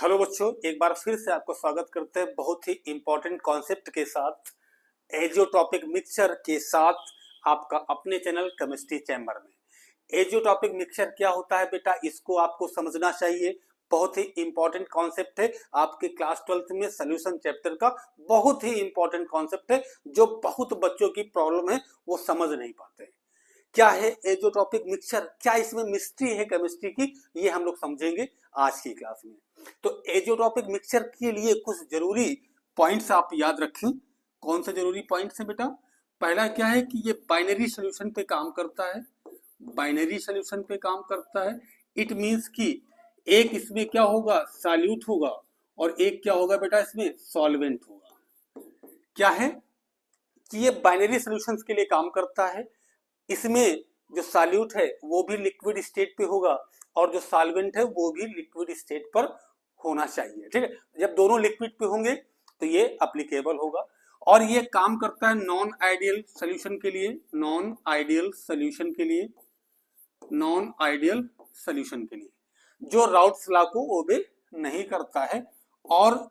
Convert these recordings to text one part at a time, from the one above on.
Hello बच्चों, एक बार फिर से आपको स्वागत करते हैं बहुत ही इंपॉर्टेंट कॉन्सेप्ट के साथ, एजियोट्रॉपिक मिक्सचर के साथ आपका अपने चैनल केमिस्ट्री चैम्बर में। एजियोट्रॉपिक मिक्सचर क्या होता है बेटा, इसको आपको समझना चाहिए। बहुत ही इंपॉर्टेंट कॉन्सेप्ट है, आपके क्लास 12th में सोल्यूशन चैप्टर का बहुत ही इंपॉर्टेंट कॉन्सेप्ट है, जो बहुत बच्चों की प्रॉब्लम है वो समझ नहीं पाते। क्या है एजियोट्रॉपिक मिक्सचर, क्या इसमें मिस्ट्री है केमिस्ट्री की, ये हम लोग समझेंगे आज की क्लास में। तो एजियोट्रॉपिक मिक्सचर के लिए कुछ जरूरी पॉइंट्स आप याद रखें। कौन से जरूरी पॉइंट्स हैं बेटा? पहला क्या है कि ये बाइनरी सॉल्यूशन पे काम करता है। बाइनरी सॉल्यूशन पे काम करता है, इट मींस कि एक इसमें क्या होगा, सॉल्यूट होगा, और एक क्या होगा बेटा, इसमें सॉल्वेंट होगा। क्या है कि ये बाइनरी सॉल्यूशंस के लिए काम करता है। इसमें जो सॉल्यूट है वो भी लिक्विड स्टेट पे होगा, और जो सॉल्वेंट है वो भी लिक्विड स्टेट पर होना चाहिए। ठीक है, जब दोनों लिक्विड पे होंगे तो ये एप्लीकेबल होगा। और ये काम करता है नॉन आइडियल सॉल्यूशन के लिए, नॉन आइडियल सॉल्यूशन के लिए, नॉन आइडियल सॉल्यूशन के लिए, जो राउट्स लॉ को ओबे नहीं करता है। और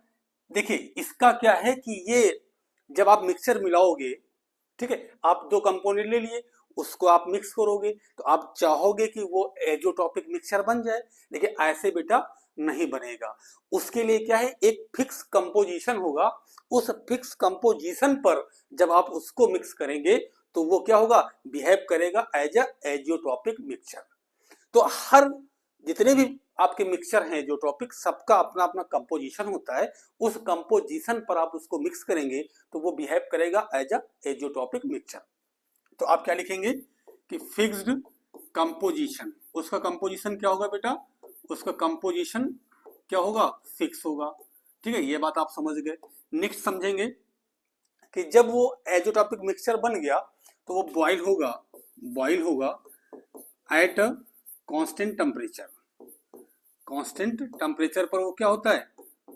देखिए इसका क्या है कि ये जब आप मिक्सचर मिलाओगे, ठीक है, आप दो कंपोनेंट ले लिए, उसको आप मिक्स करोगे, तो आप चाहोगे कि वो एजियोट्रॉपिक मिक्सचर बन जाए, लेकिन ऐसे बेटा नहीं बनेगा। उसके लिए क्या है, एक फिक्स कंपोजिशन होगा। उस फिक्स कंपोजिशन पर जब आप उसको मिक्स करेंगे तो वो क्या होगा, बिहेव करेगा एज अ एजियोट्रॉपिक मिक्सचर। तो हर जितने भी आपके मिक्सचर हैं एजियोट्रॉपिक, सबका अपना अपना कंपोजिशन होता है। उस कंपोजिशन पर आप उसको मिक्स करेंगे तो वो बिहेव करेगा एज अ एजियोट्रॉपिक मिक्सचर। तो आप क्या लिखेंगे कि फिक्स्ड कंपोजिशन, उसका कंपोजिशन क्या होगा बेटा, उसका कंपोजिशन क्या होगा, फिक्स होगा। ठीक है, ये बात आप समझ गए। नेक्स्ट समझेंगे कि जब वो एजियोट्रॉपिक मिक्सचर बन गया तो वो बॉइल होगा at constant temperature. Constant temperature पर वो क्या होता है,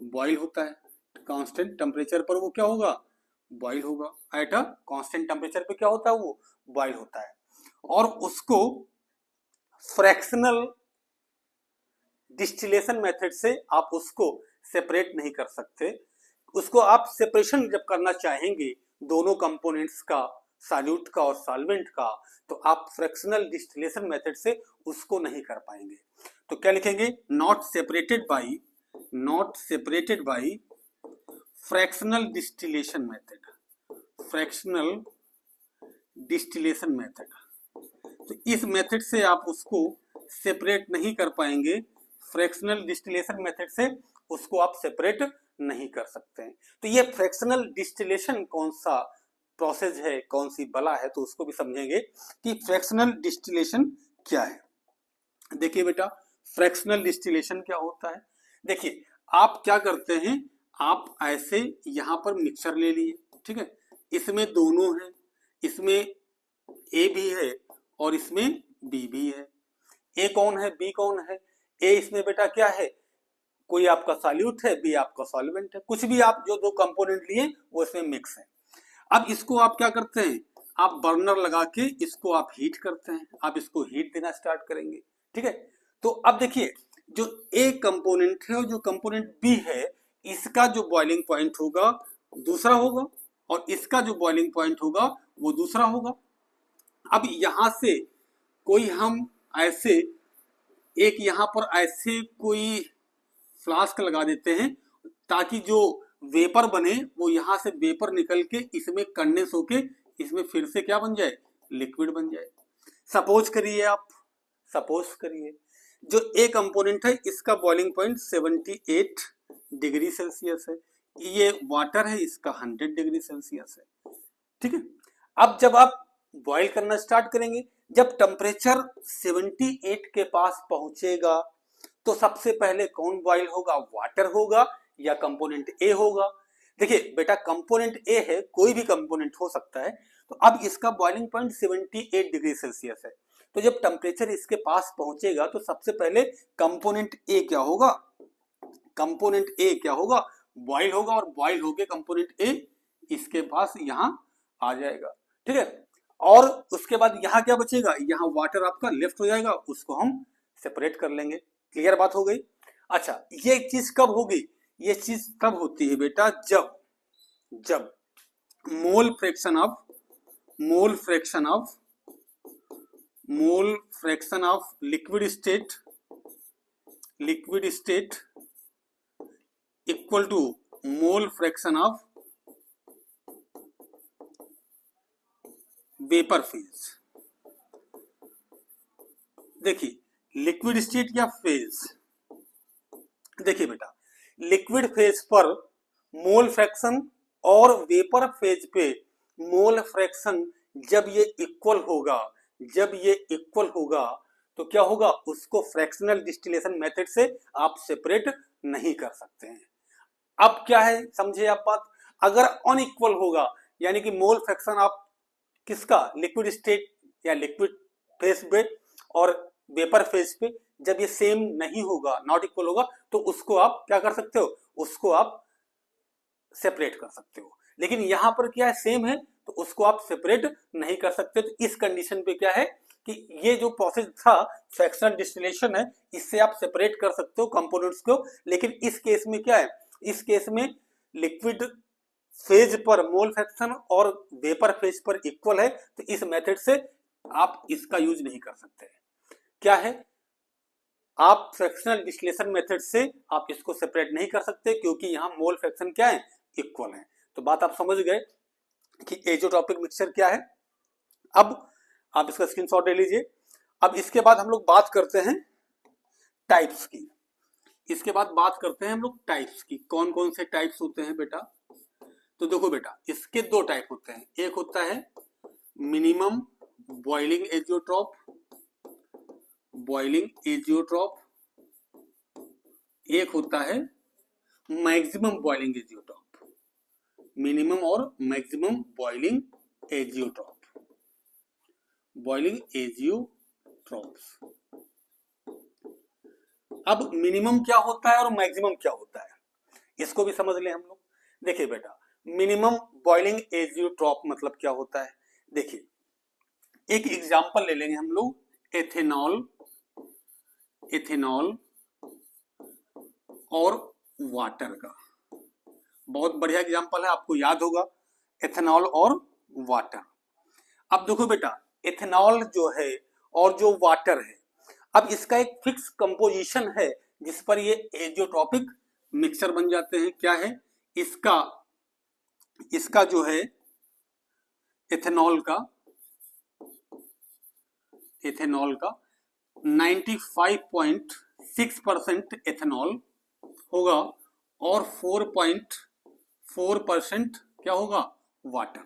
बॉइल होता है। कांस्टेंट टेम्परेचर पर वो क्या होगा, बॉइल होगा। एट अ कांस्टेंट टेम्परेचर पे क्या होता है, वो बॉइल होता है। और उसको फ्रैक्शनल डिस्टिलेशन मेथड से आप उसको सेपरेट नहीं कर सकते। उसको आप सेपरेशन जब करना चाहेंगे दोनों कंपोनेंट्स का, सॉल्यूट का और सॉल्वेंट का, तो आप फ्रैक्शनल डिस्टिलेशन मेथड से उसको नहीं कर पाएंगे। तो क्या लिखेंगे, not separated by fractional distillation method, fractional distillation method. तो इस मेथड से आप उसको सेपरेट नहीं कर पाएंगे, फ्रैक्शनल डिस्टिलेशन मेथड से उसको आप सेपरेट नहीं कर सकते हैं। तो ये फ्रैक्शनल डिस्टिलेशन कौन सा प्रोसेस है, कौन सी बला है, तो उसको भी समझेंगे कि फ्रैक्शनल डिस्टिलेशन क्या है। देखिए बेटा, फ्रैक्शनल डिस्टिलेशन क्या होता है। देखिए आप क्या करते हैं, आप ऐसे यहां पर मिक्सचर ले लिए, ठीक है, इसमें दोनों है, इसमें ए भी है और इसमें बी भी है। ए कौन है, बी कौन है? ए इसमें बेटा क्या है, कोई आपका सॉल्यूट है, बी आपका सॉल्वेंट है। कुछ भी आप जो दो कंपोनेंट लिए वो इसमें मिक्स है। अब इसको आप क्या करते हैं, आप बर्नर लगा के इसको आप हीट करते हैं, आप इसको हीट देना स्टार्ट करेंगे। ठीक है, तो अब देखिए जो ए कंपोनेंट है और जो कंपोनेंट बी है, इसका जो बॉइलिंग पॉइंट होगा दूसरा होगा, और इसका जो बॉइलिंग पॉइंट होगा वो दूसरा होगा। अब यहां से कोई हम ऐसे एक यहां पर ऐसे कोई फ्लास्क लगा देते हैं, ताकि जो वेपर बने वो यहां से वेपर निकल के इसमें कंडेंस होके इसमें फिर से क्या बन जाए, लिक्विड बन जाए। सपोज करिए आप, सपोज करिए जो ए कंपोनेंट है इसका बॉइलिंग पॉइंट 78 डिग्री सेल्सियस है, ये वाटर है, इसका 100 डिग्री सेल्सियस है। ठीक है, अब जब आप बॉईल करना स्टार्ट करेंगे, जब टेम्परेचर 78 के पास पहुंचेगा तो सबसे पहले कौन बॉईल होगा, वाटर होगा या कंपोनेंट ए होगा? देखिए बेटा कंपोनेंट ए है, कोई भी कंपोनेंट हो सकता है। तो अब इसका बॉइलिंग पॉइंट 78 डिग्री सेल्सियस है, तो जब टेम्परेचर इसके पास पहुंचेगा तो सबसे पहले कंपोनेंट ए क्या होगा, कंपोनेंट ए क्या होगा, बॉइल होगा, और बॉइल होके कंपोनेंट ए इसके पास यहां आ जाएगा। ठीक है, और उसके बाद यहां क्या बचेगा, यहां वाटर आपका लेफ्ट हो जाएगा, उसको हम सेपरेट कर लेंगे। क्लियर बात हो गई। अच्छा, ये चीज कब होगी? ये चीज तब होती है बेटा जब जब mole fraction of mole fraction of mole fraction of liquid state equal to mole fraction of vapour phase. देखिए लिक्विड स्टेट या फेज, देखिए बेटा लिक्विड फेज पर मोल फ्रैक्शन और वेपर फेज पे मोल फ्रैक्शन जब ये इक्वल होगा तो क्या होगा, उसको फ्रैक्शनल डिस्टिलेशन मेथड से आप सेपरेट नहीं कर सकते हैं। अब क्या है, समझे आप बात? अगर अनइक्वल होगा यानी कि मोल फ्रैक्शन आप किसका, लिक्विड स्टेट या लिक्विड फेज पे और वेपर फेज पे जब ये सेम नहीं होगा, नॉट इक्वल होगा, तो उसको आप क्या कर सकते हो, उसको आप सेपरेट कर सकते हो। लेकिन यहां पर क्या है, सेम है तो उसको आप सेपरेट नहीं कर सकते। तो इस कंडीशन पे क्या है कि ये जो प्रोसेस था फ्रैक्शनल डिस्टिलेशन है, इससे आप सेपरेट कर सकते हो कंपोनेंट्स को। लेकिन इस केस में क्या है, इस केस में लिक्विड फेज पर मोल फ्रैक्शन और वेपर फेज पर इक्वल है, तो इस मेथड से आप इसका यूज नहीं कर सकते। क्या है, आप फ्रैक्शनल डिस्टिलेशन मेथड से आप इसको सेपरेट नहीं कर सकते क्योंकि यहां मोल फ्रैक्शन क्या है, इक्वल है। तो बात आप समझ गए कि एज़ोट्रॉपिक मिक्सचर क्या है। अब आप इसका स्क्रीनशॉट ले लीजिए। अब इसके बाद हम लोग बात करते हैं टाइप्स की। इसके बाद बात करते हैं हम लोग टाइप्स की, कौन कौन से टाइप्स होते हैं बेटा। तो देखो बेटा इसके दो टाइप होते हैं, एक होता है मिनिमम बॉइलिंग एजियोट्रॉप, एक होता है मैक्सिमम बॉइलिंग एजियोट्रॉप, मिनिमम और मैक्सिमम बॉइलिंग एजियोट्रॉप्स। अब मिनिमम क्या होता है और मैक्सिमम क्या होता है, इसको भी समझ लें हम लोग। देखिए बेटा मिनिमम बॉइलिंग एजियोट्रॉप मतलब क्या होता है, देखिए एक एग्जांपल ले लेंगे हम लोग, एथेनॉल और वाटर का। बहुत बढ़िया एग्जांपल है, आपको याद होगा, एथेनॉल और वाटर। अब देखो बेटा एथेनॉल जो है और जो वाटर है, अब इसका एक फिक्स कंपोजिशन है जिस पर ये एजियोट्रॉपिक मिक्सचर बन जाते हैं। क्या है इसका जो है एथेनॉल का 95.6% एथेनॉल होगा और 4.4% क्या होगा, वाटर।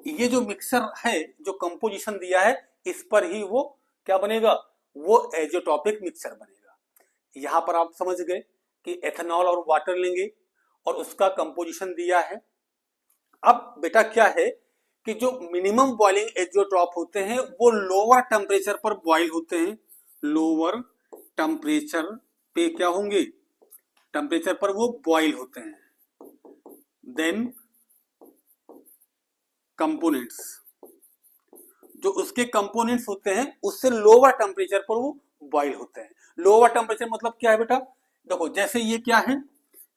ये जो मिक्सर है, जो कंपोजिशन दिया है, इस पर ही वो क्या बनेगा, वो एजियोट्रॉपिक मिक्सर बनेगा। यहां पर आप समझ गए कि एथेनॉल और वाटर लेंगे और उसका कंपोजिशन दिया है। अब बेटा क्या है कि जो मिनिमम बॉइलिंग एजियोट्रॉप होते हैं वो लोअर टेम्परेचर पर बॉइल होते हैं, लोअर टेम्परेचर पे क्या होंगे, टेम्परेचर पर वो बॉइल होते हैं। देन कंपोनेंट्स, जो उसके कंपोनेंट्स होते हैं उससे लोअर टेम्परेचर पर वो बॉइल होते हैं। लोअर टेम्परेचर मतलब क्या है बेटा, देखो जैसे ये क्या है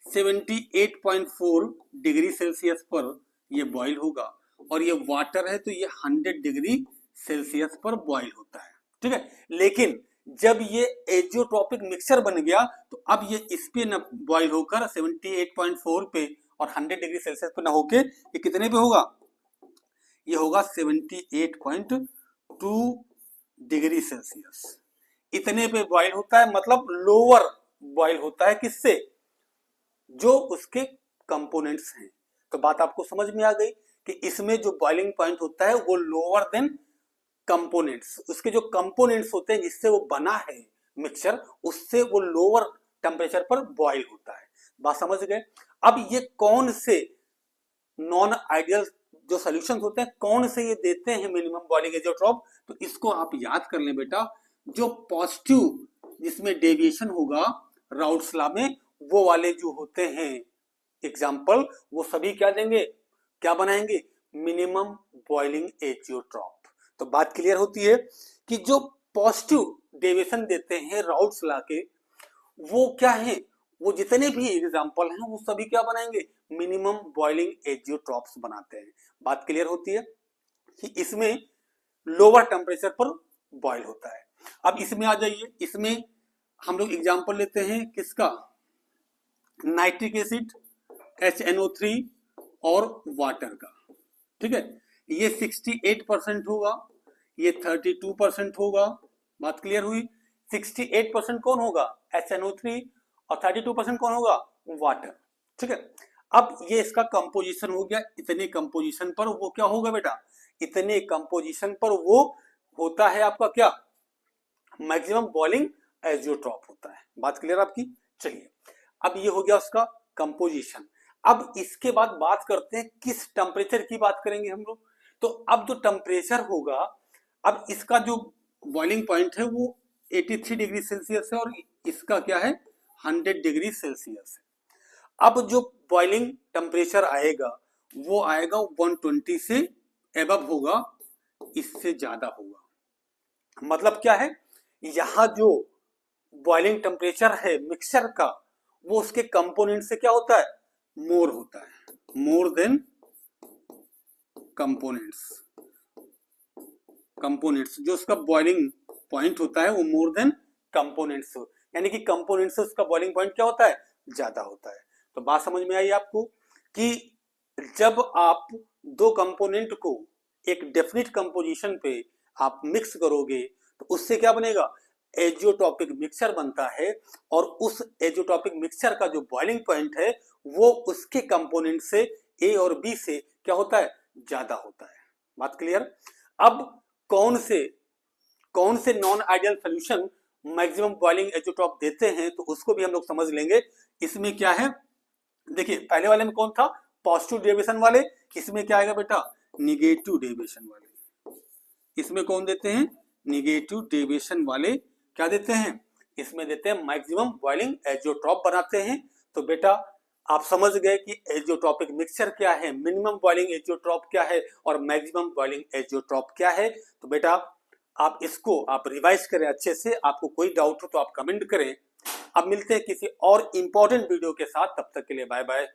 78.4 डिग्री सेल्सियस पर ये बॉइल होगा और ये वाटर है तो ये 100 डिग्री सेल्सियस पर बॉइल होता है, ठीक है। लेकिन जब ये एजियोट्रॉपिक मिक्सचर बन गया तो अब ये इस पे न बॉइल होकर 78.4 पे और 100 डिग्री सेल्सियस पे ना होके ये कितने पे होगा, ये होगा 78.2 डिग्री सेल्सियस, इतने पे बॉइल होता है। मतलब लोअर बॉइल होता है किससे, जो उसके कंपोनेंट्स हैं। तो बात आपको समझ में आ गई कि इसमें जो बॉइलिंग पॉइंट होता है वो लोअर देन कंपोनेंट्स, उसके जो कंपोनेंट्स होते हैं जिससे वो बना है मिक्सचर, उससे वो लोअर टेम्परेचर पर बॉइल होता है। बात समझ गए। अब ये कौन से नॉन आइडियल जो सॉल्यूशंस होते हैं कौन से ये देते हैं मिनिमम बॉइलिंग एजियोट्रॉप, तो इसको आप याद कर लें बेटा, जो पॉजिटिव जिसमें डेविएशन होगा राउट्स लॉ में, वो वाले जो होते हैं एग्जाम्पल, वो सभी क्या देंगे, क्या बनाएंगे, मिनिमम बॉइलिंग एजियोट्रॉप। तो बात क्लियर होती है कि जो पॉजिटिव डेविएशन देते हैं राउट्स लॉ के, वो क्या है, वो जितने भी एग्जाम्पल हैं वो सभी क्या बनाएंगे, मिनिमम बॉइलिंग एजियोट्रॉप्स बनाते हैं। बात क्लियर होती है कि इसमें लोअर टेम्परेचर पर बॉयल होता है। अब इसमें आ जाइए, इसमें हम लोग एग्जाम्पल लेते हैं किसका, नाइट्रिक एसिड, HNO3 और वाटर का। ठीक है, ये 68% होगा, ये 32% होगा। बात क्लियर हुई। 68% कौन होगा, HNO3, और 32% कौन होगा, वाटर। ठीक है, अब ये इसका कंपोजिशन हो गया। इतने कंपोजिशन पर वो क्या होगा बेटा, इतने कंपोजिशन पर वो होता है आपका क्या, मैक्सिमम बॉइलिंग एजियोट्रॉप होता है। बात क्लियर आपकी। चलिए, अब ये हो गया उसका कंपोजिशन। अब इसके बाद बात करते हैं किस टेम्परेचर की बात करेंगे हम लोग। तो अब जो टेम्परेचर होगा, अब इसका जो बॉइलिंग पॉइंट है वो 83 डिग्री सेल्सियस है और इसका क्या है 100 डिग्री सेल्सियस है। अब जो बॉइलिंग टेम्परेचर आएगा वो आएगा 120 से एबव होगा, इससे ज्यादा होगा। मतलब क्या है, यहां जो बॉइलिंग टेम्परेचर है मिक्सचर का, वो उसके कंपोनेंट से क्या होता है, मोर होता है, मोर देन कंपोनेंट्स जो उसका बॉइलिंग पॉइंट होता है वो मोर देन कंपोनेंट्स, यानी कि कंपोनेंट्स से उसका बॉइलिंग पॉइंट क्या होता है, ज्यादा होता है। तो बात समझ में आई आपको कि जब आप दो कंपोनेंट को एक डेफिनिट कंपोजिशन पे आप मिक्स करोगे तो उससे क्या बनेगा, एजियोट्रॉपिक मिक्सचर बनता है, और उस एजियोट्रॉपिक मिक्सचर का जो बॉइलिंग पॉइंट है वो उसके कंपोनेंट से ए और बी से क्या होता है, ज्यादा होता है। बात क्लियर। अब कौन से non ideal solution maximum boiling azeotrope देते हैं, तो उसको भी हम लोग समझ लेंगे। इसमें क्या है, देखिए पहले वाले में कौन था, पॉजिटिव डेविएशन वाले। इसमें क्या आएगा बेटा, निगेटिव डेविएशन वाले। इसमें कौन देते हैं, निगेटिव डेविएशन वाले क्या देते हैं, इसमें देते हैं मैक्सिमम बॉइलिंग एजियोट्रॉप बनाते हैं। तो बेटा आप समझ गए कि एजियोट्रॉपिक मिक्सचर क्या है, मिनिमम बॉइलिंग एजियोट्रॉप क्या है और मैक्सिमम बॉइलिंग एजियोट्रॉप क्या है। तो बेटा आप इसको आप रिवाइज करें अच्छे से, आपको कोई डाउट हो तो आप कमेंट करें। अब मिलते हैं किसी और इंपॉर्टेंट वीडियो के साथ, तब तक के लिए बाय बाय।